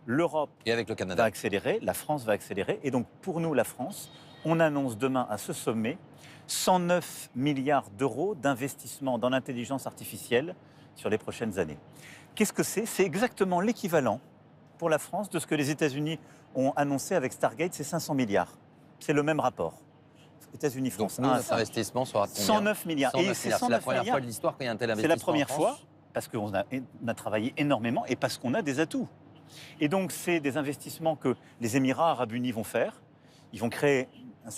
L'Europe Et avec le va Canada. accélérer, la France va accélérer. Et donc, pour nous, la France, on annonce demain à ce sommet 109 milliards d'euros d'investissement dans l'intelligence artificielle sur les prochaines années. Qu'est-ce que c'est? C'est exactement l'équivalent pour la France de ce que les États-Unis ont annoncé avec Stargate, c'est 500 milliards. C'est le même rapport. États-Unis, Donc France, nous, 1 à notre 5. investissement sera de combien? 109 milliards. 109 Et c'est milliards. C'est la 109 première milliards. fois de l'histoire qu'il y a un tel C'est investissement la première en fois France. parce qu'on a travaillé énormément et parce qu'on a des atouts. Et donc, c'est des investissements que les Émirats arabes unis vont faire. Ils vont créer un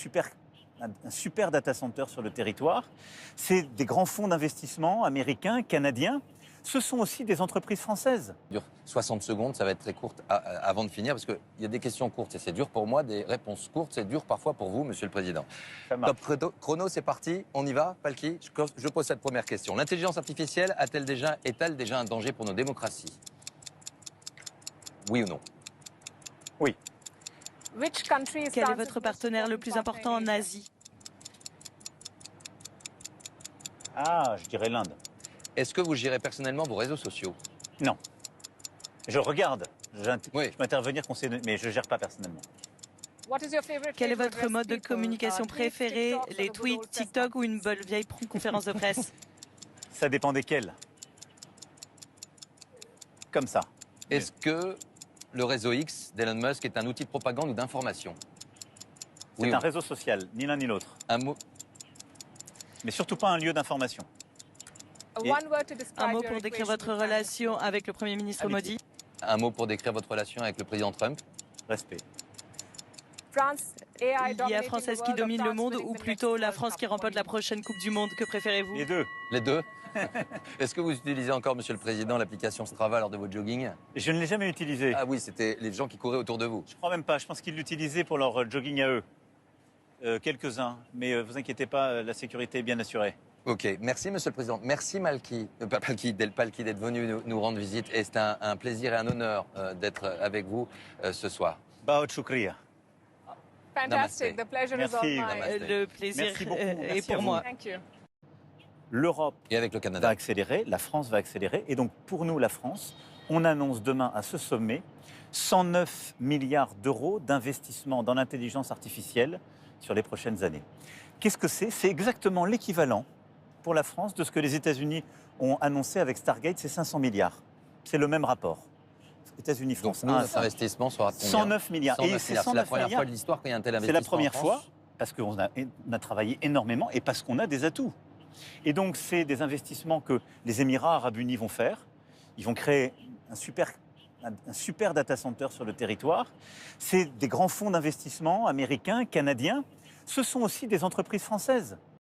super data center sur le territoire. C'est des grands fonds d'investissement américains, canadiens. Ce sont aussi des entreprises françaises. Dure 60 secondes, ça va être très courte avant de finir, parce qu'il y a des questions courtes et c'est dur pour moi, des réponses courtes, c'est dur parfois pour vous, Monsieur le Président. Ça marche. Top chrono, c'est parti, on y va, Palki. Je pose cette première question. L'intelligence artificielle est-elle déjà un danger pour nos démocraties? Oui ou non? Oui. Quel est votre partenaire le plus important en Asie? Ah, je dirais l'Inde. Est-ce que vous gérez personnellement vos réseaux sociaux? Non. Je regarde. Oui. Je peux intervenir, mais je ne gère pas personnellement. Quel est votre mode de communication préféré? Les tweets, TikTok ou une bonne vieille conférence de presse? Ça dépend desquels. Comme ça. Est-ce que le réseau X d'Elon Musk est un outil de propagande ou d'information? C'est un réseau social, ni l'un ni l'autre. Un mot. Mais surtout pas un lieu d'information. Un mot pour décrire votre relation avec le Premier ministre Modi? Un mot pour décrire votre relation avec le président Trump? Respect. L'IA française qui domine le monde ou plutôt la France qui remporte la prochaine Coupe du Monde? Que préférez-vous? Les deux. Les deux. Est-ce que vous utilisez encore, Monsieur le Président, l'application Strava lors de votre jogging? Je ne l'ai jamais utilisé. Ah oui, c'était les gens qui couraient autour de vous. Je crois même pas. Je pense qu'ils l'utilisaient pour leur jogging à eux. Quelques-uns. Mais vous inquiétez pas, la sécurité est bien assurée. Ok, merci Monsieur le Président. Merci Del Palki d'être venu nous rendre visite. Et c'est un plaisir et un honneur d'être avec vous ce soir. Baot Shukriya. Fantastic. Namaste. The pleasure is Merci, all mine. namaste. Le plaisir Merci beaucoup. est Merci à pour vous. moi. Thank you. L'Europe Et avec le va Canada. accélérer, la France va accélérer. Et donc, pour nous, la France, on annonce demain à ce sommet 109 milliards d'euros d'investissement dans l'intelligence artificielle sur les prochaines années. Qu'est-ce que c'est? C'est exactement l'équivalent pour la France de ce que les États-Unis ont annoncé avec Stargate, c'est 500 milliards. C'est le même rapport. États-Unis, Donc France, nous, 1 à notre 5. investissement sera de combien? 109 milliards. 109 Et c'est milliards. C'est la 109 première milliards. fois de l'histoire qu'il y a un tel C'est investissement la première en fois France. parce qu'on a travaillé énormément et parce qu'on a des atouts. Et donc, c'est des investissements que les Émirats arabes unis vont faire. Ils vont créer un super data center sur le territoire. C'est des grands fonds d'investissement américains, canadiens. Ce sont aussi des entreprises françaises.